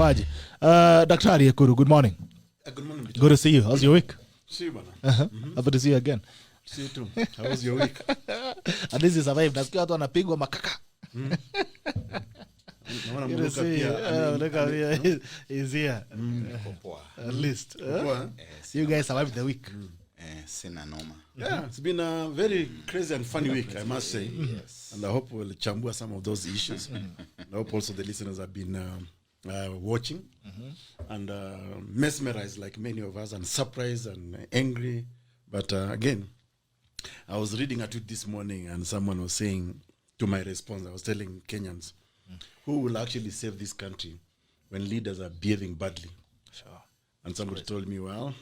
inakuaje? Daktari Ekuru, good morning. Good morning. Good to see you. How's your week? See you, bana. Happy to see you again. See you too. How was your week? At least you survived. Nasikia watu wanapigwa makaka. Naona Muluka pia. Muluka pia is here. At least. You guys survived the week. Sina noma. Yeah, it's been a very crazy and funny week, I must say. Yes. And I hope we'll chambua some of those issues. And I hope also the listeners have been watching and mesmerized like many of us and surprised and angry. But again, I was reading a tweet this morning and someone was saying to my response, I was telling Kenyans, who will actually save this country when leaders are behaving badly? Sure. And somebody told me, well,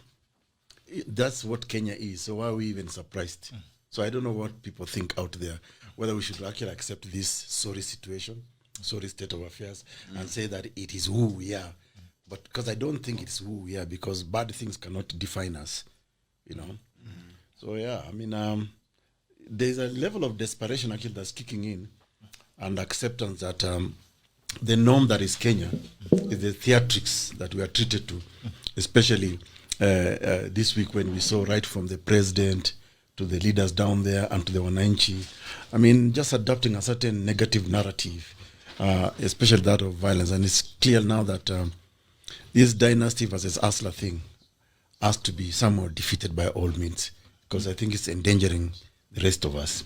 that's what Kenya is, so why are we even surprised? So I don't know what people think out there, whether we should actually accept this sorry situation, sorry state of affairs, and say that it is who we are. But because I don't think it's who we are, because bad things cannot define us, you know. So yeah, I mean, there's a level of desperation actually that's kicking in, and acceptance that the norm that is Kenya is the theatrics that we are treated to, especially this week when we saw right from the president to the leaders down there and to the Wananchi. I mean, just adopting a certain negative narrative, especially that of violence. And it's clear now that this dynasty versus Asla thing has to be somehow defeated by all means, because I think it's endangering the rest of us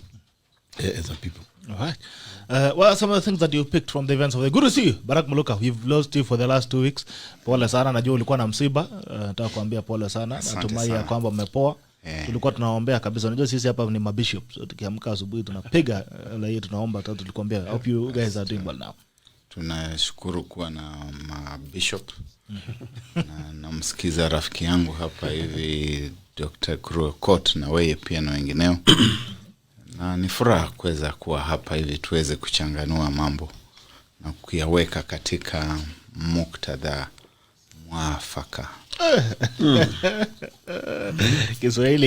as a people. All right. What are some of the things that you picked from the events of the good to see you, BARRACK MULUKA? We've lost you for the last 2 weeks. Pole sana, najua ulikuwa na msiba. Nataka kuambia pole sana. Natumai ya kwamba umepoa. Tulikuwa tunaombea kabisa. Unajua sisi hapa ni mabishop. So tukiamka asubuhi tunapiga la hiyo tunaomba tatu tulikwambia. I hope you guys are doing well now. Tunashukuru kuwa na mabishop. Na namsikiza rafiki yangu hapa hivi Dr. EKURU AUKOT na wewe pia na wengineo. Na ni furaha kuweza kuwa hapa hivi tuweze kuchanganua mambo na kuyaweka katika muktadha mwafaka.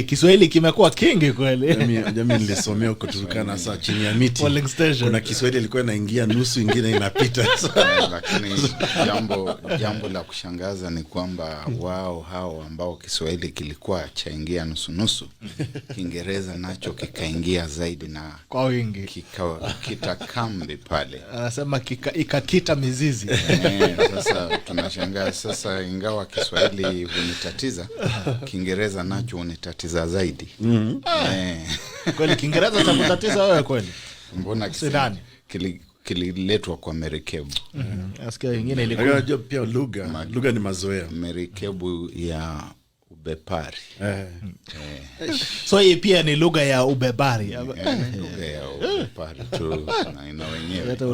Kiswahili kimekuwa kingi kweli. Jamii nilisomea huko Turkana saa chini ya miti. Kuna Kiswahili ilikuwa inaingia nusu, ingine inapita. Lakini jambo la kushangaza ni kwamba wao hao ambao Kiswahili kilikuwa chaingia nusu, Kiingereza nacho kikaingia zaidi na kwa wingi. Kitakambi pale. Anasema ikakita mizizi. Sasa tunashangaa sasa, ingawa Kiswahili hunitatiza, Kiingereza nacho hunitatiza zaidi. Kweli Kiingereza cha kutatiza wewe kweli? Mbona kililetwa kwa merikebu. Asikia wengine ilikuwa pia lugha ni mazoea. Merikebu ya ubepari. So hii pia ni lugha ya ubebari. Lugha ya ubepari tu na wenyewe. Hata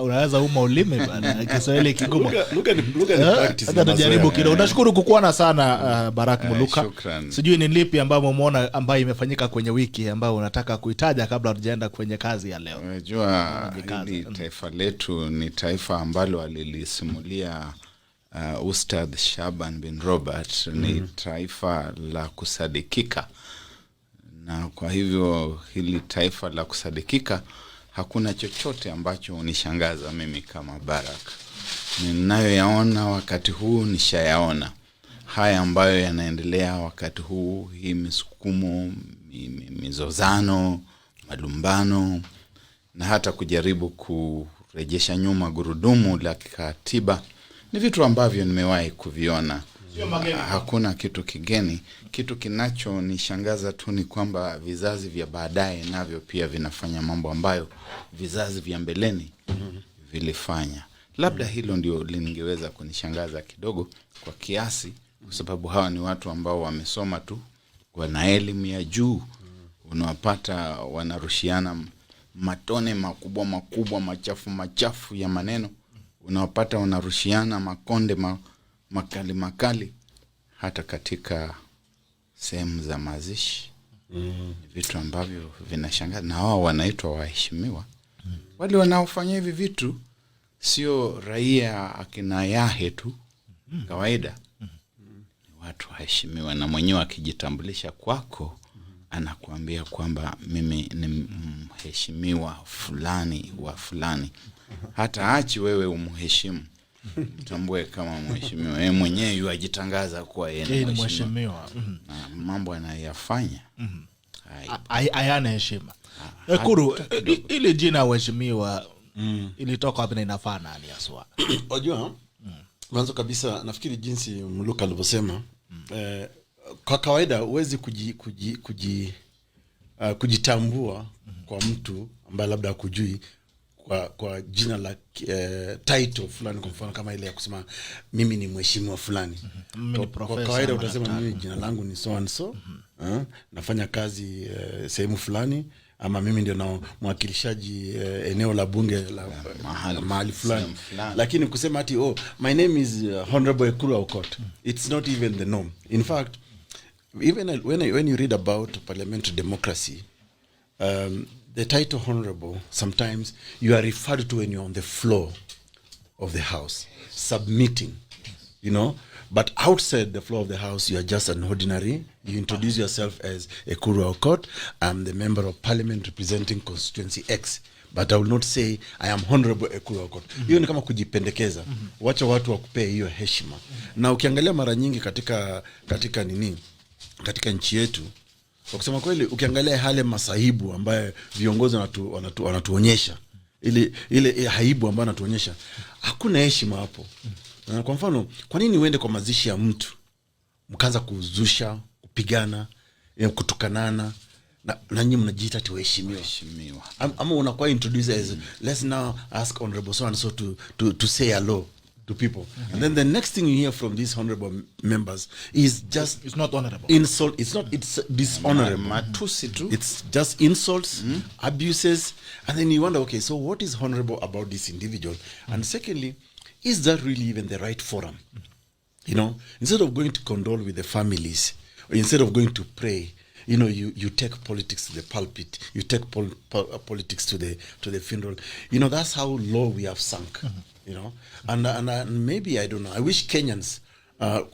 unaweza ulimi bana, Kiswahili kigumu. Lugha ni practice. Hata tujaribu kidogo. Nashukuru kukuona sana BARRACK MULUKA. Sijui ni lipi ambayo umeona ambayo imefanyika kwenye wiki ambayo unataka kuitaja kabla tujaenda kwenye kazi ya leo. Unajua hili taifa letu ni taifa ambalo alilisimulia Ustadh Shaban bin Robert, ni taifa la kusadikika. Na kwa hivyo hili taifa la kusadikika, hakuna chochote ambacho unishangaza mimi kama BARRACK. Ninayoyaona wakati huu nishayaona. Haya ambayo yanaendelea wakati huu, hii misukumo, mizozano, malumbano, na hata kujaribu kurejesha nyuma gurudumu la katiba, ni vitu ambavyo nimewahi kuviona. Hakuna kitu kigeni. Kitu kinacho nishangaza tu ni kwamba vizazi vya baadaye navyo pia vinafanya mambo ambayo vizazi vya mbeleni vilifanya. Labda hilo ndio lingeweza kunishangaza kidogo kwa kiasi, kwa sababu hawa ni watu ambao wamesoma tu, wana elimu ya juu. Unawapata wanarushiana matone makubwa machafu ya maneno. Unawapata wanarushiana makonde makali hata katika sehemu za mazishi. Vitu ambavyo vinashangaza, na wao wanaitwa waheshimiwa. Wale wanaofanya hivi vitu sio raia akina yahe tu kawaida. Watu waheshimiwa, na mwenyewe akijitambulisha kwako anakuambia kwamba mimi ni mheshimiwa fulani wa fulani. Hata achi wewe umheshimu. Tambue kama mheshimiwa. Yeye mwenyewe yuajitangaza kuwa yeye ni mheshimiwa. Na mambo anayofanya hayana heshima. Ekuru, ile jina mheshimiwa ilitoka wapi na inafaa nani haswa? Unajua, mwanzo kabisa nafikiri jinsi Muluka alivyosema, kwa kawaida huwezi kujitambua kwa mtu ambaye labda hakujui kwa jina la title fulani, kwa mfano kama ile ya kusema mimi ni mheshimiwa fulani. Kwa kawaida utasema mimi jina langu ni so and so, nafanya kazi sehemu fulani, ama mimi ndio na mwakilishaji eneo la bunge la mahali fulani. Lakini kusema ati my name is Honorable EKURU AUKOT, it's not even the norm. In fact, even when you read about parliamentary democracy, the title honorable, sometimes you are referred to when you're on the floor of the house submitting, but outside the floor of the house you are just an ordinary. You introduce yourself as EKURU AUKOT, I'm the member of parliament representing constituency X, but I will not say I am Honorable EKURU AUKOT. Hiyo ni kama kujipendekeza. Wacha watu wakupee hiyo heshima. Na ukiangalia mara nyingi katika nchi yetu, kwa kusema kweli, ukiangalia hale masahibu ambaye viongozi wanatuonyesha, ile haibu ambayo wanatuonyesha, hakuna heshima hapo. Kwa mfano, kwa nini uende kwa mazishi ya mtu mkaanza kuzusha, kupigana, kutukanana, na nyinyi mnajiita ati waheshimiwa? Ama unakuwa introduced as let's now ask honorable so and so to say hello to people, and then the next thing you hear from these honorable members is just it's not honorable insult. It's dishonorable. It's just insults, abuses, and then you wonder, okay, so what is honorable about this individual? And secondly, is that really even the right forum? Instead of going to condole with the families, or instead of going to pray, you take politics to the pulpit, you take politics to the funeral. That's how low we have sunk. And maybe, I don't know, I wish Kenyans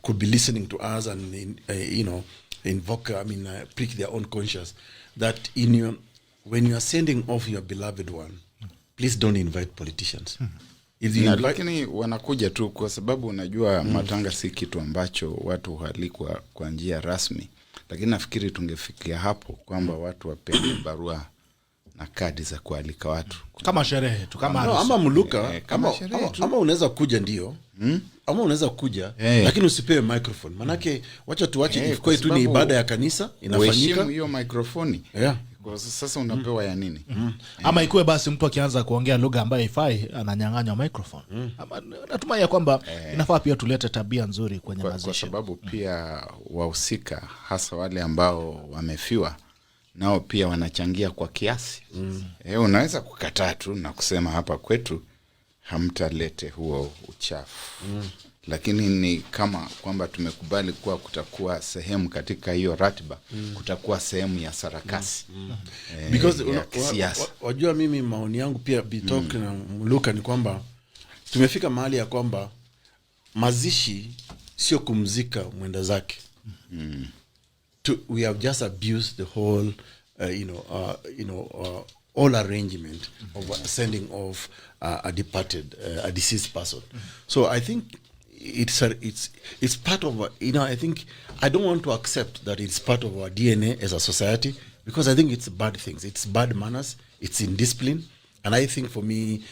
could be listening to us and prick their own conscience, that when you are sending off your beloved one, please don't invite politicians. Lakini wanakuja tu kwa sababu unajua matanga si kitu ambacho watu hualikwa kwa njia rasmi. Lakini nafikiri tungefikia hapo kwamba watu wapende barua na kadi za kualika watu kama sherehe tu, kama ama Muluka, ama unaweza kuja ndio, ama unaweza kuja, lakini usipewe microphone. Manake wacha tuache ifikoe tu ni ibada ya kanisa inafanyika, hiyo microphone. Kwa sasa unapewa ya nini? Ama ikuwe basi mtu akianza kuongea lugha ambayo haifai ananyang'anywa microphone. Ama natumai ya kwamba inafaa pia tulete tabia nzuri kwenye mazishi. Kwa sababu pia wahusika, hasa wale ambao wamefiwa, nao pia wanachangia kwa kiasi. Unaweza kukataa tu na kusema hapa kwetu hamtalete huo uchafu. Lakini ni kama kwamba tumekubali kuwa kutakuwa sehemu katika hiyo ratiba, kutakuwa sehemu ya sarakasi. Because wajua, mimi maoni yangu pia bitok na Muluka ni kwamba tumefika mahali ya kwamba mazishi sio kumzika mwenda zake. We have just abused the whole all arrangement of sending off a departed, a deceased person. So I think it's part of I think I don't want to accept that it's part of our DNA as a society, because I think it's bad things, it's bad manners, it's indiscipline. And I think for me,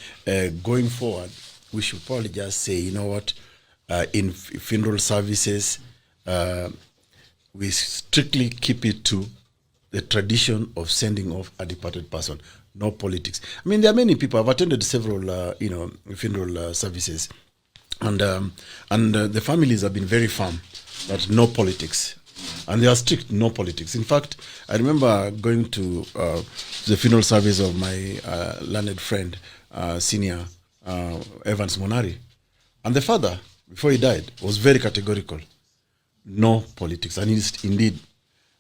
going forward, we should probably just say, in funeral services, we strictly keep it to the tradition of sending off a departed person, no politics. I mean, there are many people. I've attended several funeral services, and the families have been very firm that no politics, and they are strict, no politics. In fact, I remember going to the funeral service of my learned friend, senior Evans Monari, and the father, before he died, was very categorical: no politics. And indeed,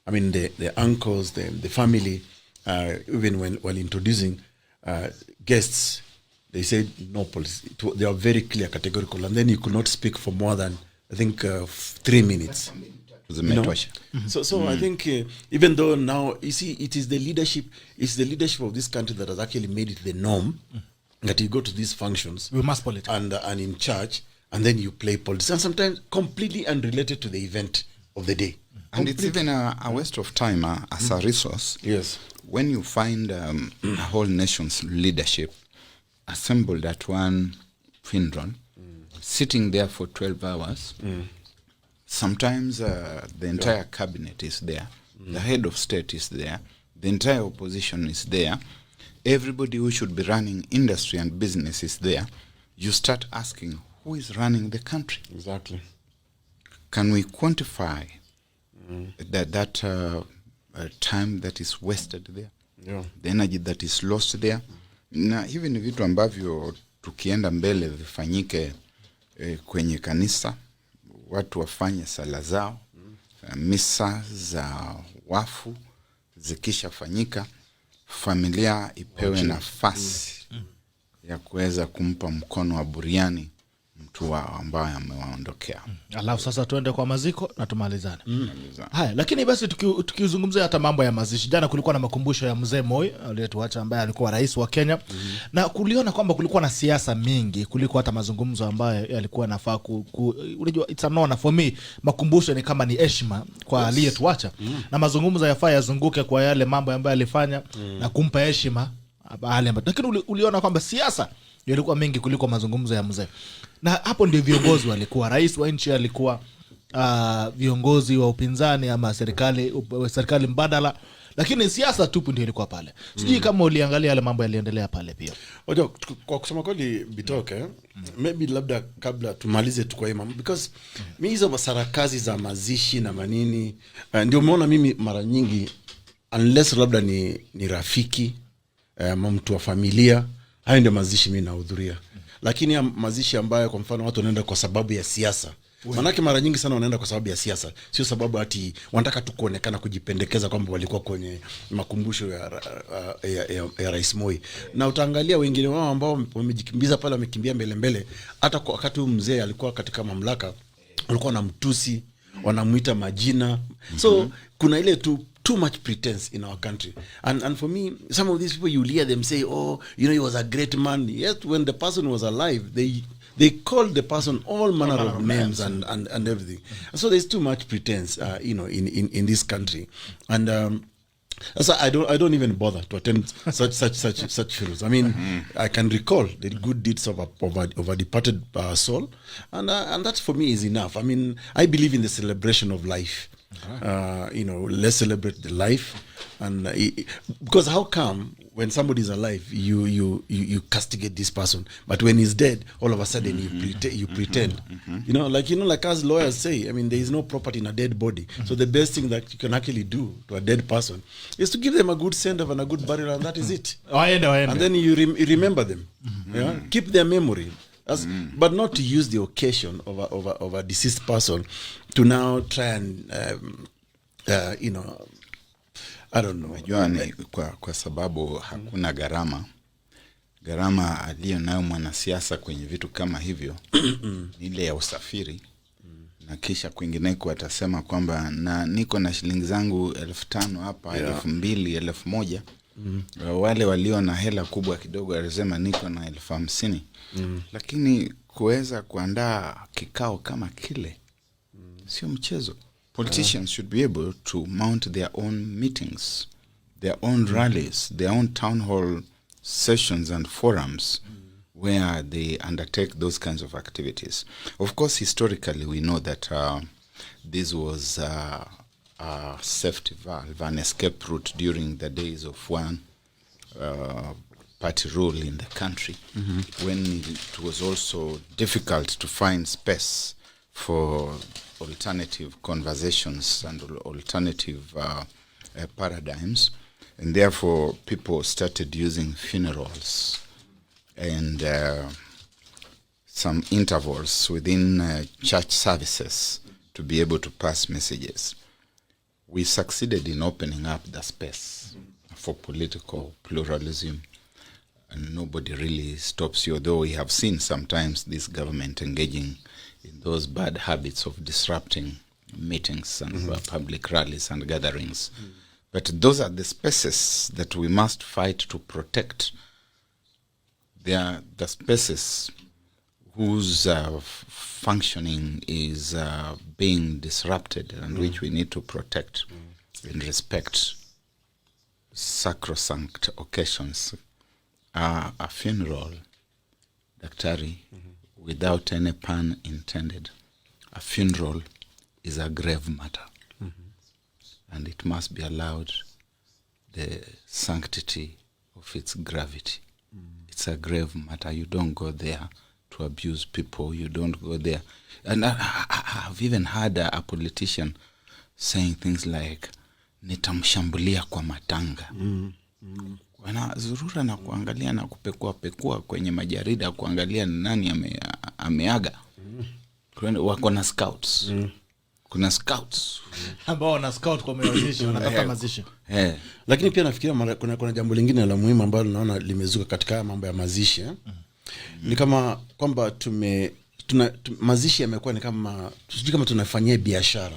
I mean, the uncles, the family, even while introducing guests, they said no politics. They are very clear, categorical, and then you could not speak for more than, I think, 3 minutes. So I think even though now, you see, it's the leadership of this country that has actually made it the norm that you go to these functions. We must politics. And in church, and then you play politics, and sometimes completely unrelated to the event of the day. And it's even a waste of time as a resource. Yes. When you find a whole nation's leadership assembled at one funeral, sitting there for 12 hours, sometimes the entire cabinet is there, the head of state is there, the entire opposition is there, everybody who should be running industry and business is there. You start asking, who is running the country? Exactly. Can we quantify that time that is wasted there? Yeah. The energy that is lost there? Na hivi ni vitu ambavyo tukienda mbele vifanyike kwenye kanisa, watu wafanye sala zao, misa za wafu zikisha fanyika, familia ipewe nafasi ya kuweza kumpa mkono wa buriani mtu wao ambaye amewaondokea. Alafu sasa tuende kwa maziko na tumalizane. Haya, lakini basi tukizungumzia hata mambo ya mazishi, jana kulikuwa na makumbusho ya mzee Moi aliyetuacha, ambaye alikuwa rais wa Kenya, na kuliona kwamba kulikuwa na siasa mingi kuliko hata mazungumzo ambayo yalikuwa nafaa unajua, it's a honor for me. Makumbusho ni kama ni heshima kwa aliyetuacha, na mazungumzo yafaa yazunguke kwa yale mambo ambayo alifanya na kumpa heshima wale. Lakini uliona kwamba siasa yalikuwa mengi kuliko mazungumzo ya mzee, na hapo ndio viongozi walikuwa, rais wa nchi alikuwa, viongozi wa upinzani ama serikali mbadala, lakini siasa tupu ndio ilikuwa pale. Sijui kama uliangalia yale mambo yaliendelea pale pia. Ojo, kwa kusema kweli Bitoke, maybe labda kabla tumalize tu kwa hii mambo, because mimi hizo masarakazi za mazishi na manini, ndio umeona mimi mara nyingi, unless labda ni rafiki, mtu wa familia, hayo ndio mazishi mimi nahudhuria. Lakini ya mazishi ambayo kwa mfano watu wanaenda kwa sababu ya siasa, manake mara nyingi sana wanaenda kwa sababu ya siasa, sio sababu ati wanataka tu kuonekana, kujipendekeza kwamba walikuwa kwenye makumbusho ya Rais Moi. Na utaangalia wengine wao ambao wamejikimbiza pale, wamekimbia mbele, hata kwa wakati mzee alikuwa katika mamlaka, walikuwa na mtusi, wanamuita majina. So kuna ile too much pretense in our country, and for me, some of these people, you hear them say, oh, you know, he was a great man. Yet when the person was alive, they called the person all manner of names and everything. And so there's too much pretense, you know, in this country, and so I don't even bother to attend such funerals. I mean, I can recall the good deeds of a departed soul, and that for me is enough. I mean, I believe in the celebration of life. You know, let's celebrate the life, and because how come when somebody is alive you castigate this person, but when he's dead all of a sudden you pretend, you know, like as lawyers say, I mean, there is no property in a dead body. So the best thing that you can actually do to a dead person is to give them a good send off and a good burial, and that is it. And then you remember them, yeah? Keep their memory. But not to use the occasion of a deceased person to now try and you know, I don't know. Juani, kwa sababu hakuna gharama aliyo nayo mwanasiasa kwenye vitu kama hivyo ile ya usafiri, na kisha kwingineko atasema kwamba na niko na shilingi zangu 1500 hapa, 2000, 1000. Wale walio na hela kubwa kidogo alisema niko na 50,000. Lakini kuweza kuandaa kikao kama kile sio mchezo. Politicians should be able to mount their own meetings, their own rallies, their own town hall sessions and forums where they undertake those kinds of activities. Of course, historically, we know that this was a safety valve, an escape route during the days of one party rule in the country, when it was also difficult to find space for alternative conversations and alternative paradigms, and therefore people started using funerals and some intervals within church services to be able to pass messages. We succeeded in opening up the space for political pluralism, and nobody really stops you, although we have seen sometimes this government engaging in those bad habits of disrupting meetings and public rallies and gatherings. But those are the spaces that we must fight to protect. They are the spaces whose functioning is being disrupted and which we need to protect and respect. Sacrosanct occasions. A funeral, Daktari, without any pun intended, a funeral is a grave matter. And it must be allowed the sanctity of its gravity. It's a grave matter. You don't go there to abuse people. You don't go there. And I've even heard a politician saying things like, nitamshambulia kwa matanga. Wanazurura na kuangalia na kupekua kwenye majarida kuangalia nani ameaga. Wako na scouts. Kuna scouts ambao wana scout kwa mazishi, wanatafuta mazishi. Lakini pia nafikiria kuna jambo lingine la muhimu ambalo naona limezuka katika mambo ya mazishi. Ni kama kwamba mazishi yamekuwa ni kama sijui kama tunafanyia biashara.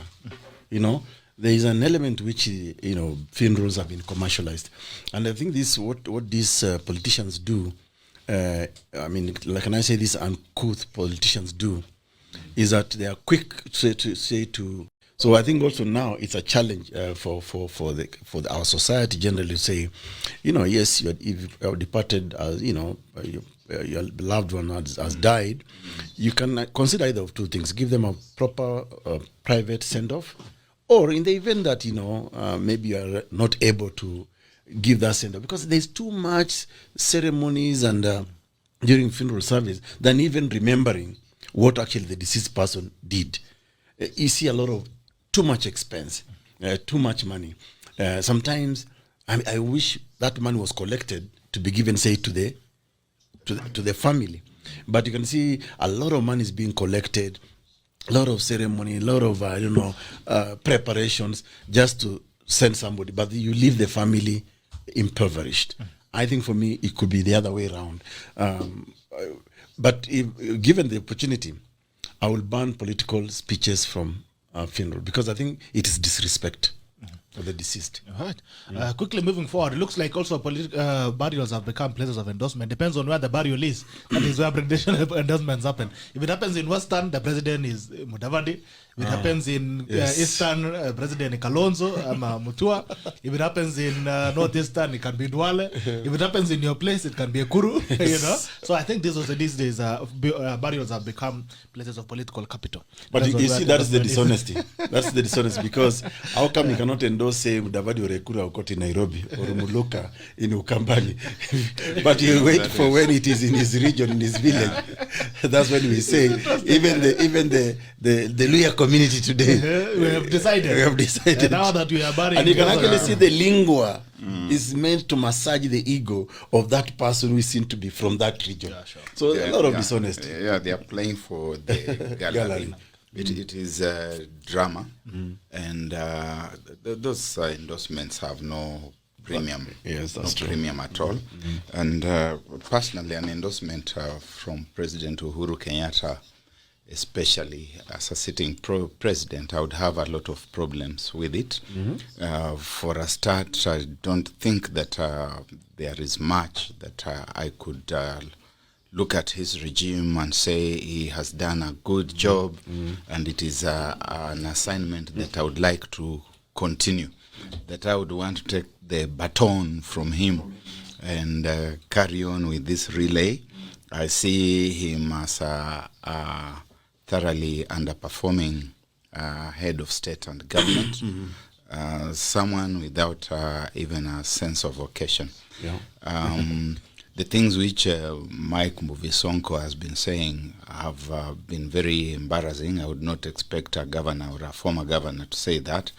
You know, there is an element which, you know, funerals have been commercialized, and I think this what these politicians do, I mean, like, can I say these uncouth politicians do, is that they are quick to say. So I think also now it's a challenge for our society generally to say, you know, yes, if you are departed, you know, your loved one has died, you can consider either of two things: give them a proper private send off, or in the event that, you know, maybe you are not able to give that send off because there's too much ceremonies and during funeral service than even remembering what actually the deceased person did. You see a lot of too much expense, too much money. Sometimes I wish that money was collected to be given, say, to the family. But you can see a lot of money is being collected, a lot of ceremony, a lot of preparations just to send somebody, but you leave the family impoverished. I think for me it could be the other way around. But if given the opportunity, I will ban political speeches from funeral because I think it is disrespect of the deceased. All right. Quickly moving forward, it looks like also burials have become places of endorsement. Depends on where the burial is. That is where presidential endorsements happen. If it happens in Western, the president is Mudavadi. If it happens in Eastern, President Kalonzo, Mutua. If it happens in Northeastern, it can be Duale. If it happens in your place, it can be Ekuru. You know. So I think these days burials have become places of political capital. But you see, that is the dishonesty. That's the dishonesty because how come you cannot endorse, say, Mudavadi or EKURU AUKOT in Nairobi or Muluka in Ukambani, but you wait for when it is in his region, in his village. That's when we say even the Luya community today. We have decided. Now that we are burying, and you can actually see the lingua is meant to massage the ego of that person who is seen to be from that region. Yeah, sure. So a lot of dishonesty. Yeah, they are playing for the gallery. It is drama, and those endorsements have no premium. Yes, that's true. Premium at all. And personally, an endorsement from President Uhuru Kenyatta, especially as a sitting president, I would have a lot of problems with it. For a start, I don't think that there is much that I could look at his regime and say he has done a good job, and it is an assignment that I would like to continue, that I would want to take the baton from him and carry on with this relay. I see him as a thoroughly underperforming head of state and government, someone without even a sense of vocation. The things which Mike Mbuvi-Sonko has been saying have been very embarrassing. I would not expect a governor or a former governor to say that.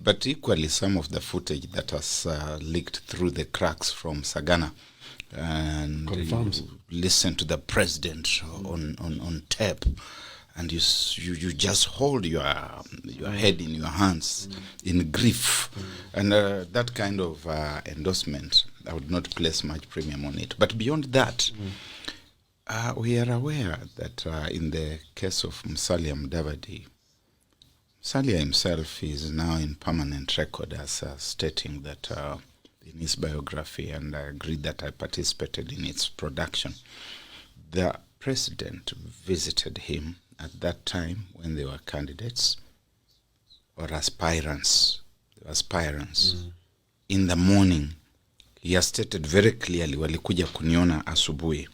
But equally, some of the footage that has leaked through the cracks from Sagana, and confirms. You listen to the president on tape, and you just hold your head in your hands in grief. And that kind of endorsement, I would not place much premium on it. But beyond that, we are aware that in the case of Musalia Mudavadi, Musalia himself is now in permanent record as stating that in his biography, and I agree that I participated in its production, the president visited him at that time when they were candidates or aspirants. In the morning, he has stated very clearly, walikuja kuniona asubuhi,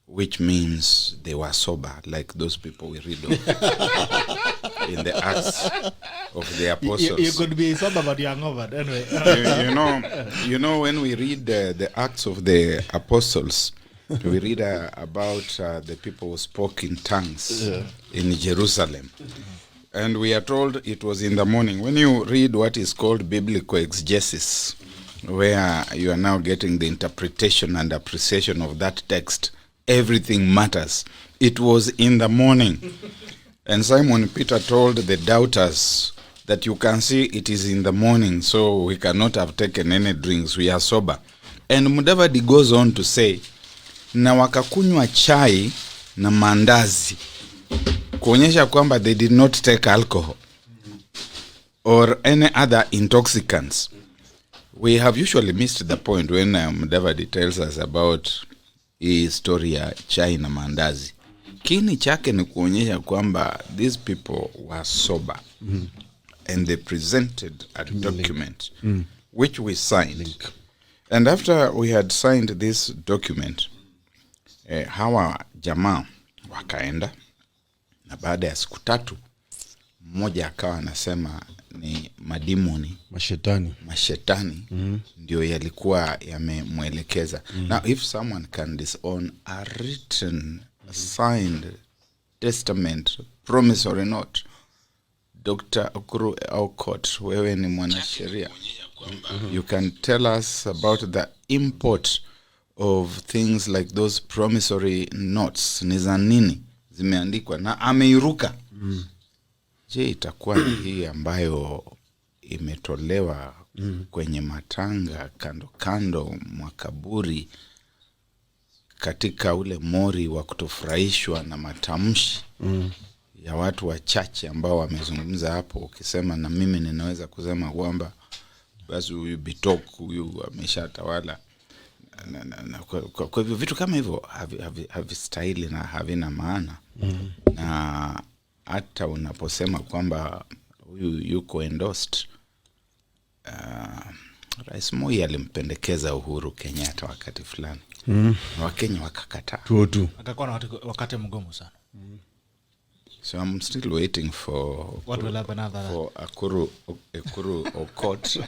which means they were sober, like those people we read of in the Acts of the Apostles. You could be sober, but you're hungover anyway. you know, when we read the Acts of the Apostles, we read about the people who spoke in tongues in Jerusalem. And we are told it was in the morning. When you read what is called biblical exegesis, where you are now getting the interpretation and appreciation of that text, everything matters. It was in the morning. And Simon Peter told the doubters that you can see it is in the morning, so we cannot have taken any drinks, we are sober. And Mudavadi goes on to say, na wakakunywa chai na mandazi, kuonyesha kwamba they did not take alcohol or any other intoxicants. We have usually missed the point when Mudavadi tells us about his story ya chai na mandazi. Kini chake ni kuonyesha kwamba these people were sober, and they presented a document which we signed. And after we had signed this document, hawa jamaa wakaenda, na baada ya siku 3 mmoja akawa anasema ni madimoni, mashetani ndio yalikuwa yamemwelekeza. Now if someone can disown a written, signed testament, promissory note, Dr. EKURU AUKOT, wewe ni mwanasheria, you can tell us about the import of things like those promissory notes. Ni za nini zimeandikwa na ameiruka? Je, itakuwa ni hii ambayo imetolewa kwenye matanga kando makaburi, katika ule mori wa kutofurahishwa na matamshi ya watu wachache ambao wamezungumza hapo, ukisema na mimi ninaweza kusema kwamba basi huyu Bitok huyu ameshatawala, kwa hivyo vitu kama hivyo havistahili na havina maana. Na hata unaposema kwamba huyu yuko endorsed, Rais Moi alimpendekeza Uhuru Kenyatta wakati fulani, Wakenya wakakataa tu. Akakuwa na wakati mgumu sana. So I'm still waiting for what will happen after that. For EKURU AUKOT,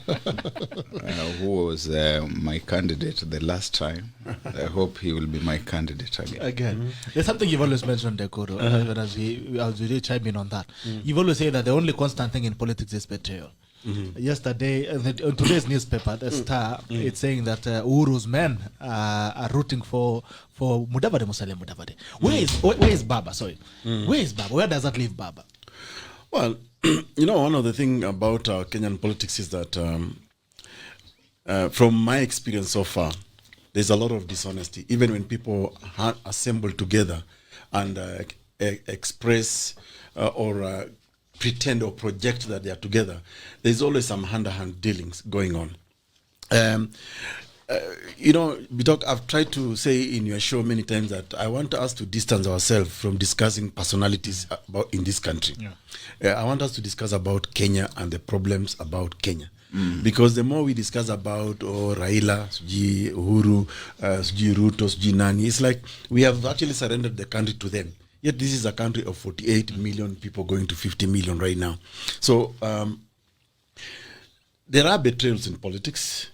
who was my candidate the last time. I hope he will be my candidate again. There's something you've always mentioned, EKURU, as we chime in on that. You've always said that the only constant thing in politics is betrayal. Yesterday, in today's newspaper, the Star, it's saying that Uhuru's men are rooting for Mudavadi, Musalia Mudavadi. Where is Baba? Sorry, where is Baba? Where does that leave Baba? Well, you know, one of the things about Kenyan politics is that, from my experience so far, there's a lot of dishonesty. Even when people assemble together and express or pretend or project that they are together, there's always some hand-to-hand dealings going on. You know, Bitok, I've tried to say in your show many times that I want us to distance ourselves from discussing personalities about in this country. I want us to discuss about Kenya and the problems about Kenya. Because the more we discuss about Raila, Suji Uhuru, Suji Ruto, Suji Nani, it's like we have actually surrendered the country to them. Yet this is a country of 48 million people going to 50 million right now. So there are betrayals in politics.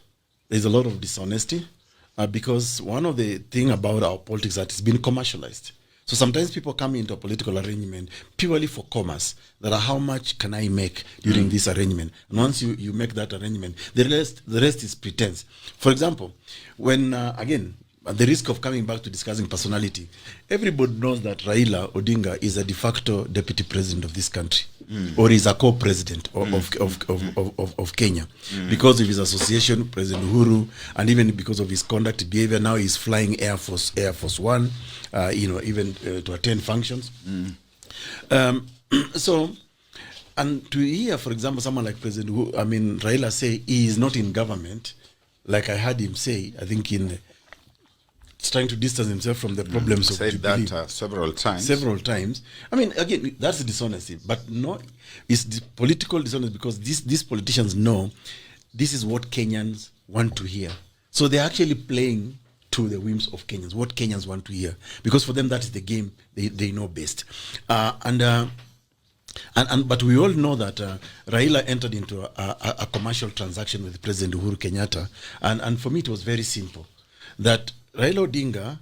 There's a lot of dishonesty because one of the things about our politics that it's been commercialized. So sometimes people come into a political arrangement purely for commerce. That are how much can I make during this arrangement? And once you make that arrangement, the rest is pretense. For example, when, again, at the risk of coming back to discussing personality, everybody knows that Raila Odinga is a de facto deputy president of this country, or is a co-president of Kenya, because of his association, President Uhuru, and even because of his conduct behavior. Now he's flying Air Force One, even to attend functions. So, and to hear, for example, someone like President Raila say he is not in government, like I heard him say, I think in trying to distance himself from the problems of said Jubilee. that several times. Several times. I mean, again, that's dishonesty. But no, it's the political dishonesty because these politicians know this is what Kenyans want to hear. So they're actually playing to the whims of Kenyans, what Kenyans want to hear. Because for them, that is the game they know best. But we all know that Raila entered into a commercial transaction with President Uhuru Kenyatta. And for me, it was very simple. That Raila Odinga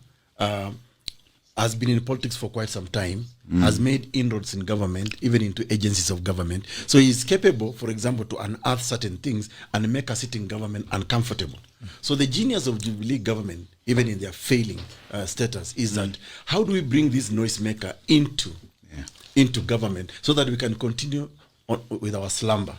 has been in politics for quite some time, has made inroads in government, even into agencies of government. So he's capable, for example, to unearth certain things and make a sitting government uncomfortable. So the genius of Jubilee government, even in their failing status, is that how do we bring this noisemaker into government so that we can continue with our slumber?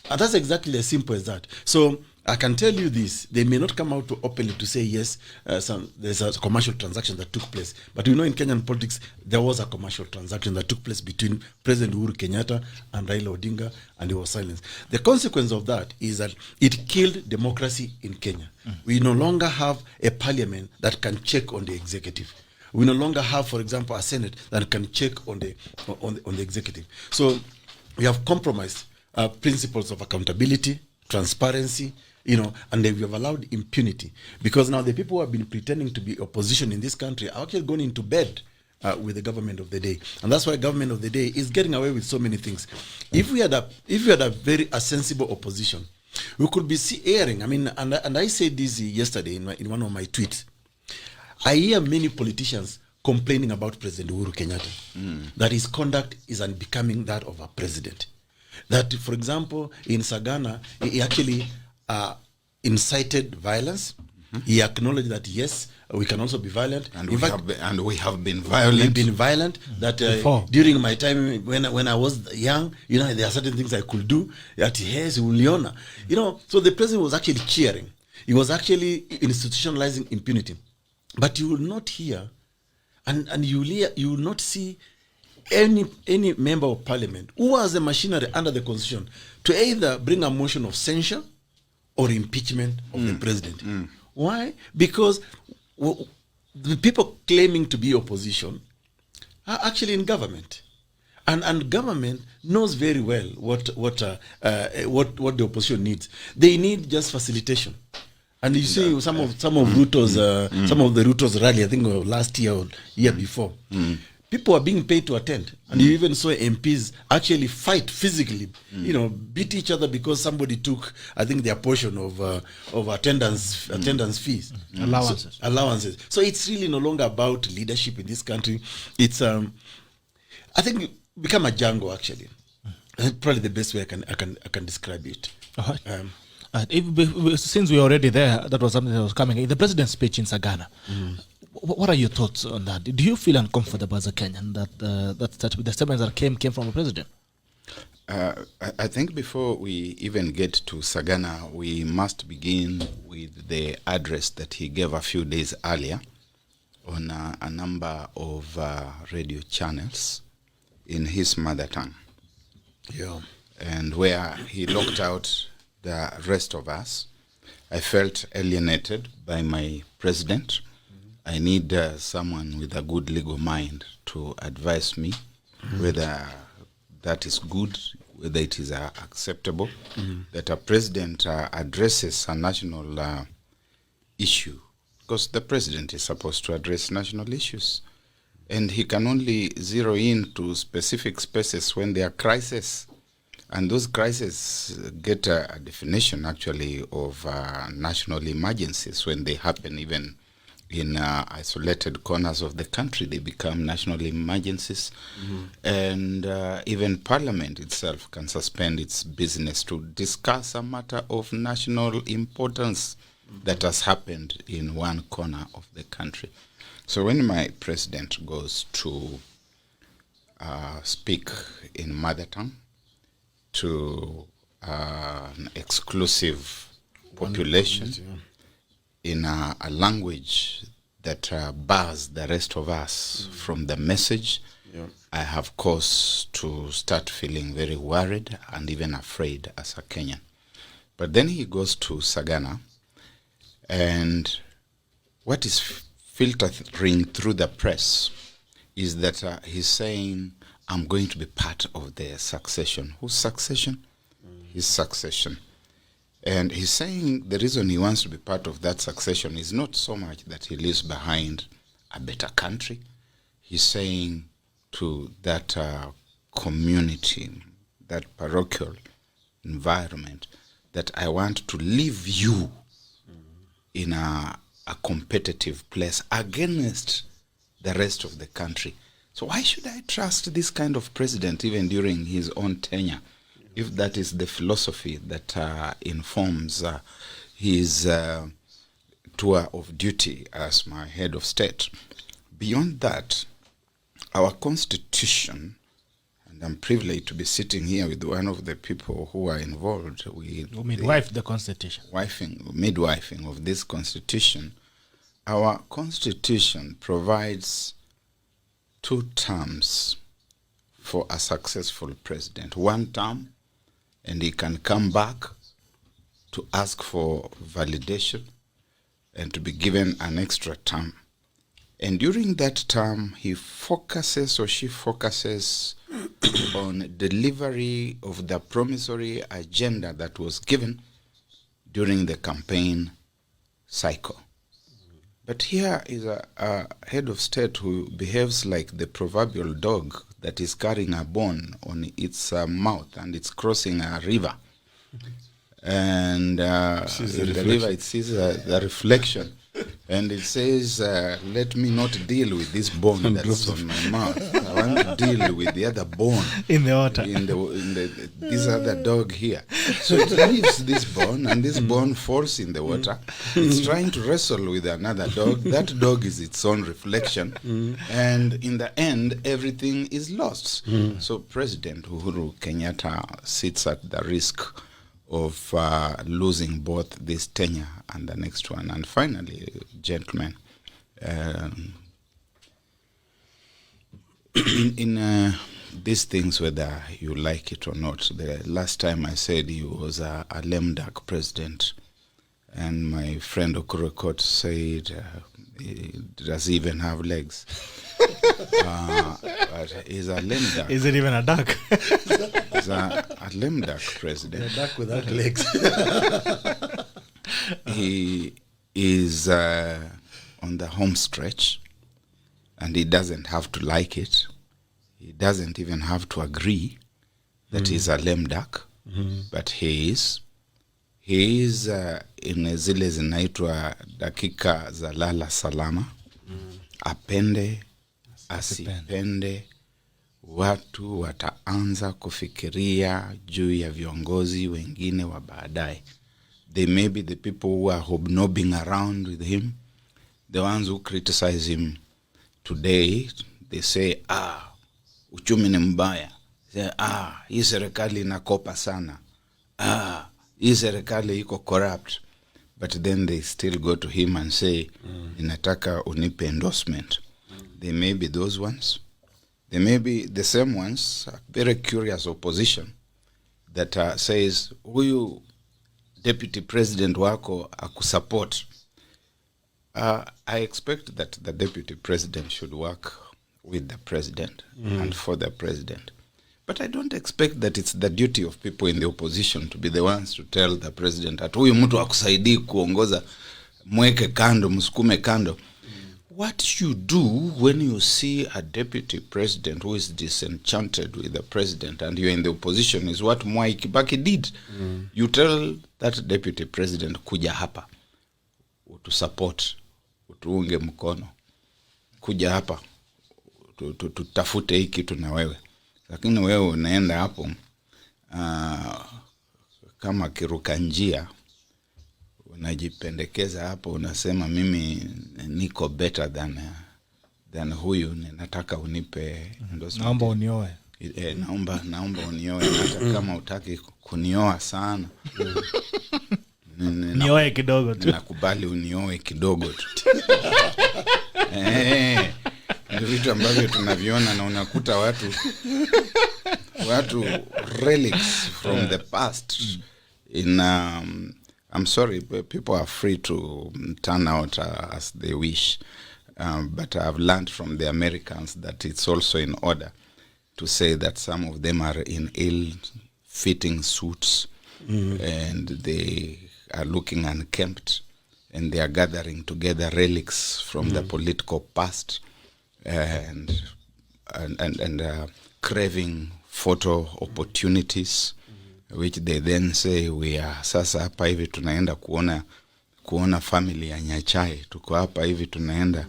And that's exactly as simple as that. So I can tell you this, they may not come out to openly to say, yes, there's a commercial transaction that took place. But we know in Kenyan politics, there was a commercial transaction that took place between President Uhuru Kenyatta and Raila Odinga, and it was silenced. The consequence of that is that it killed democracy in Kenya. We no longer have a parliament that can check on the executive. We no longer have, for example, a Senate that can check on the executive. So we have compromised principles of accountability, transparency, and we have allowed impunity. Because now the people who have been pretending to be opposition in this country are actually going into bed with the government of the day. And that's why government of the day is getting away with so many things. If we had a sensible opposition, we could be hearing, and I said this yesterday in one of my tweets, I hear many politicians complaining about President Uhuru Kenyatta, that his conduct is unbecoming that of a president. That, for example, in Sagana, he actually incited violence. He acknowledged that, yes, we can also be violent. And we have been violent. We've been violent. That during my time when I was young, there are certain things I could do. That yes, uliona. So the president was actually cheering. He was actually institutionalizing impunity. But you will not hear, and you will not see any member of parliament who has the machinery under the constitution to either bring a motion of censure or impeachment of the president. Why? Because the people claiming to be opposition are actually in government, and government knows very well what the opposition needs. They need just facilitation. And you see some of Ruto's some of the Ruto's rally, I think last year or year before. People are being paid to attend, and you even saw MPs actually fight physically, beat each other because somebody took, I think, their portion of attendance fees, allowances. So it's really no longer about leadership in this country. It's I think become a jungle actually. That's probably the best way I can describe it. Since we're already there, that was something that was coming. The president's speech in Sagana. What are your thoughts on that? Do you feel uncomfortable as a Kenyan that the statements that came from the president? I think before we even get to Sagana, we must begin with the address that he gave a few days earlier on a number of radio channels in his mother tongue. Yeah. And where he locked out the rest of us. I felt alienated by my president. I need someone with a good legal mind to advise me whether that is good, whether it is acceptable, that a president addresses a national issue, because the president is supposed to address national issues. And he can only zero in to specific spaces when there are crises. And those crises get a definition, actually, of national emergencies. When they happen even in isolated corners of the country, they become national emergencies. And even Parliament itself can suspend its business to discuss a matter of national importance that has happened in one corner of the country. So when my president goes to speak in mother tongue, to an exclusive population in a language that bars the rest of us from the message, I have cause to start feeling very worried and even afraid as a Kenyan. But then he goes to Sagana, and what is filtering through the press is that he's saying, I'm going to be part of the succession. Whose succession? His succession. And he's saying the reason he wants to be part of that succession is not so much that he leaves behind a better country. He's saying to that community, that parochial environment, that I want to leave you in a competitive place against the rest of the country. So why should I trust this kind of president even during his own tenure, if that is the philosophy that informs his tour of duty as my head of state? Beyond that, our constitution, and I'm privileged to be sitting here with one of the people who are involved with the constitution, midwifing of this constitution. Our constitution provides 2 terms for a successful president. 1 term, and he can come back to ask for validation and to be given an extra term. And during that term, he focuses or she focuses on delivery of the promissory agenda that was given during the campaign cycle. But here is a head of state who behaves like the proverbial dog that is carrying a bone on its mouth and it's crossing a river. And in the river it sees the reflection. And it says, let me not deal with this bone that's on my mouth. I want to deal with the other bone. In the water. This other dog here. So it leaves this bone, and this bone falls in the water. It's trying to wrestle with another dog. That dog is its own reflection. And in the end, everything is lost. So President Uhuru Kenyatta sits at the risk of losing both this tenure and the next one. And finally, gentlemen, in these things, whether you like it or not, the last time I said he was a lame duck president, and my friend EKURU AUKOT said, does he even have legs? But he's a lame duck. Is it even a duck? He's a lame duck president. A duck without legs. He is on the home stretch, and he doesn't have to like it. He doesn't even have to agree that he's a lame duck, but he is. He is in zile zinaitwa dakika za lala salama. Apende, asipende, watu wataanza kufikiria juu ya viongozi wengine wa baadaye. They may be the people who are hobnobbing around with him, the ones who criticize him today. They say, uchumi ni mbaya. They say, hii serikali inakopa sana. Hii serikali iko corrupt. But then they still go to him and say, ninataka unipe endorsement. They may be those ones. They may be the same ones, a very curious opposition that says, huyu deputy president wako akusupport. I expect that the deputy president should work with the president and for the president. But I don't expect that it's the duty of people in the opposition to be the ones to tell the president that huyu mtu akusaidii kuongoza, mweke kando, msukume kando. What you do when you see a deputy president who is disenchanted with the president and you're in the opposition is what Mwai Kibaki did. You tell that deputy president, kuja hapa, utusupport, utuunge mkono. Kuja hapa, tutafute hii kitu na wewe. Lakini wewe unaenda hapo kama kiruka njia, unajipendekeza hapo, unasema mimi niko better than huyu, ninataka unipe endorsement. Naomba unioe. Naomba unioe, hata kama utaki kunioa sana. Nioe kidogo tu. Nakubali unioe kidogo tu. Ni vitu ambavyo tunaviona na unakuta watu relics from the past in I'm sorry, people are free to turn out as they wish. but I've learned from the Americans that it's also in order to say that some of them are in ill-fitting suits and they are looking unkempt, and they are gathering together relics from the political past and craving photo opportunities, which they then say we are sasa hapa hivi tunaenda kuona family ya Nyachai, tuko hapa hivi tunaenda.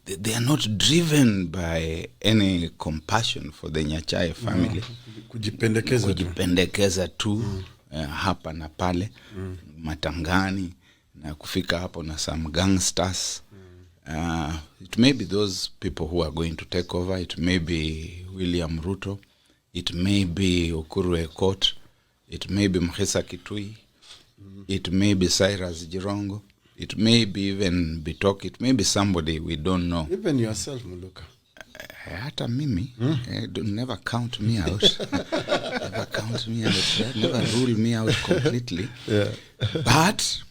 They are not driven by any compassion for the Nyachai family. Kujipendekeza tu hapa na pale matangani na kufika hapo na some gangsters. It may be those people who are going to take over. It may be William Ruto. It may be EKURU AUKOT. It may be Mkhisa Kitui. It may be Cyrus Jirongo. It may be even Bitok. It may be somebody we don't know. Even yourself, Muluka. Hata mimi. Never count me out. Never count me out. Never rule me out completely. Yeah. But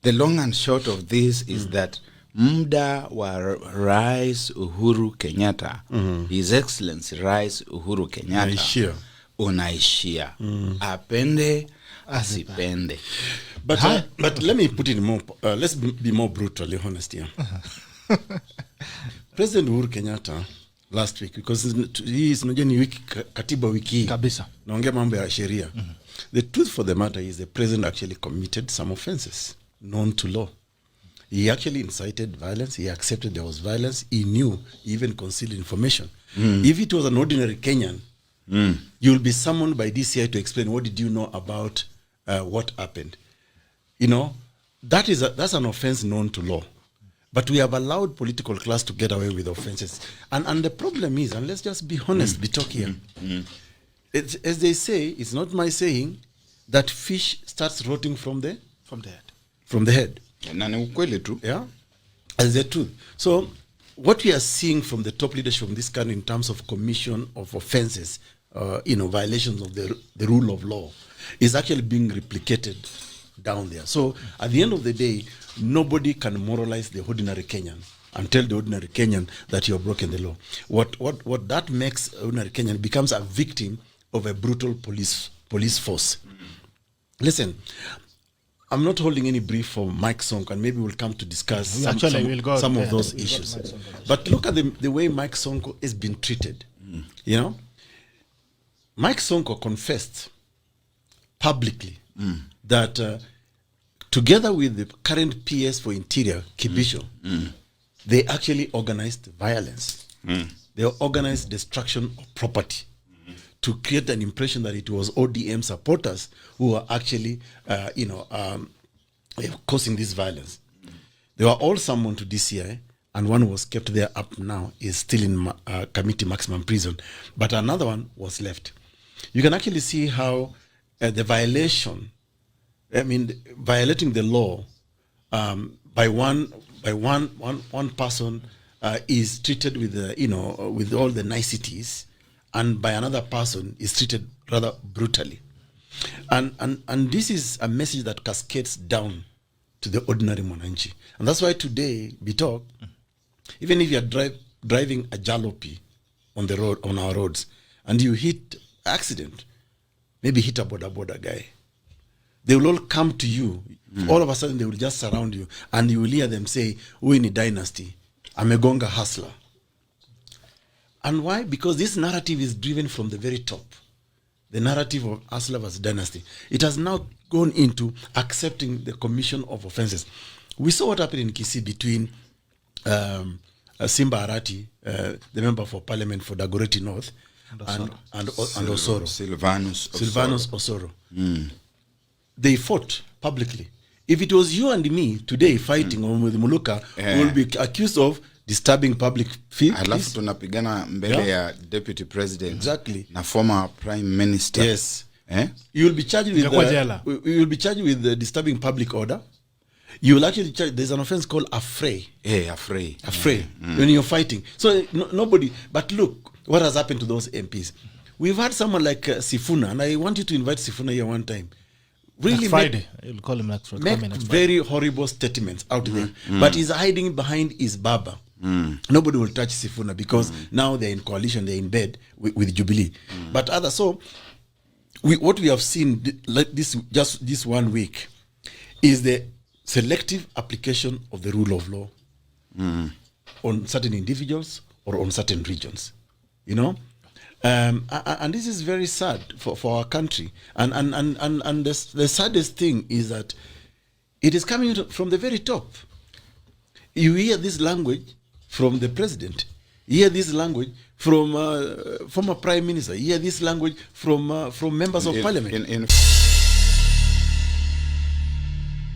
the long and short of this is that muda wa Rais Uhuru Kenyatta, His Excellency Rais Uhuru Kenyatta, unaishia. Apende, asipende. But let me put it more, let's be more brutally honest here. President Uhuru Kenyatta last week, because he is najua ni wiki katiba wiki kabisa naongea mambo ya sheria. The truth for the matter is the president actually committed some offenses known to law. He actually incited violence. He accepted there was violence. He knew, he even concealed information. If it was an ordinary Kenyan, you will be summoned by DCI to explain what did you know about what happened. You know, that's an offense known to law. But we have allowed political class to get away with offenses. And the problem is, and let's just be honest, be talk here. It's, as they say, it's not my saying, that fish starts rotting from the head. From the head. Yeah. As the truth. So what we are seeing from the top leadership from this country in terms of commission of offenses, violations of the rule of law, is actually being replicated down there. So at the end of the day, nobody can moralize the ordinary Kenyan and tell the ordinary Kenyan that you have broken the law. What that makes ordinary Kenyan becomes a victim of a brutal police force. Listen, I'm not holding any brief for Mike Sonko, and maybe we'll come to discuss some of those issues. But look at the way Mike Sonko has been treated. You know, Mike Sonko confessed publicly that together with the current PS for Interior, Kibisho, they actually organized violence. They organized destruction of property to create an impression that it was ODM supporters who were actually, causing this violence. They were all summoned to DCI, and one was kept there up now, is still in committee maximum prison. But another one was left. You can actually see how the violation, violating the law by one person is treated with, with all the niceties, and by another person is treated rather brutally. And this is a message that cascades down to the ordinary mwananchi. And that's why today, Bitok, even if you're driving a jalopy on the road, on our roads, and you hit accident, maybe hit a boda guy, they will all come to you. All of a sudden, they will just surround you, and you will hear them say, "We're in a dynasty. I'm a gonga hustler." And why? Because this narrative is driven from the very top. The narrative of hustler versus dynasty. It has now gone into accepting the commission of offenses. We saw what happened in Kisii between Simba Arati, the member for parliament for Dagoretti North, and Osoro. Sylvanus Osoro. They fought publicly. If it was you and me today fighting with Muluka, we will be accused of disturbing public peace. Alafu tunapigana mbele ya deputy president. Exactly. Na former prime minister. Yes. You will be charged with disturbing public order. You will actually charge. There's an offense called affray. Affray. When you're fighting. So nobody. But look, what has happened to those MPs? We've had someone like Sifuna, and I want you to invite Sifuna here one time. really Friday. You'll call him next Friday. make Coming next Friday. very horrible statements out there, but he's hiding behind his barber. Nobody will touch Sifuna because now they're in coalition, they're in bed with Jubilee. But others, so what we have seen like this 1 week is the selective application of the rule of law on certain individuals or on certain regions, you know. And this is very sad for our country. And the saddest thing is that it is coming from the very top. You hear this language from the president. You hear this language from former prime minister. You hear this language from members of parliament.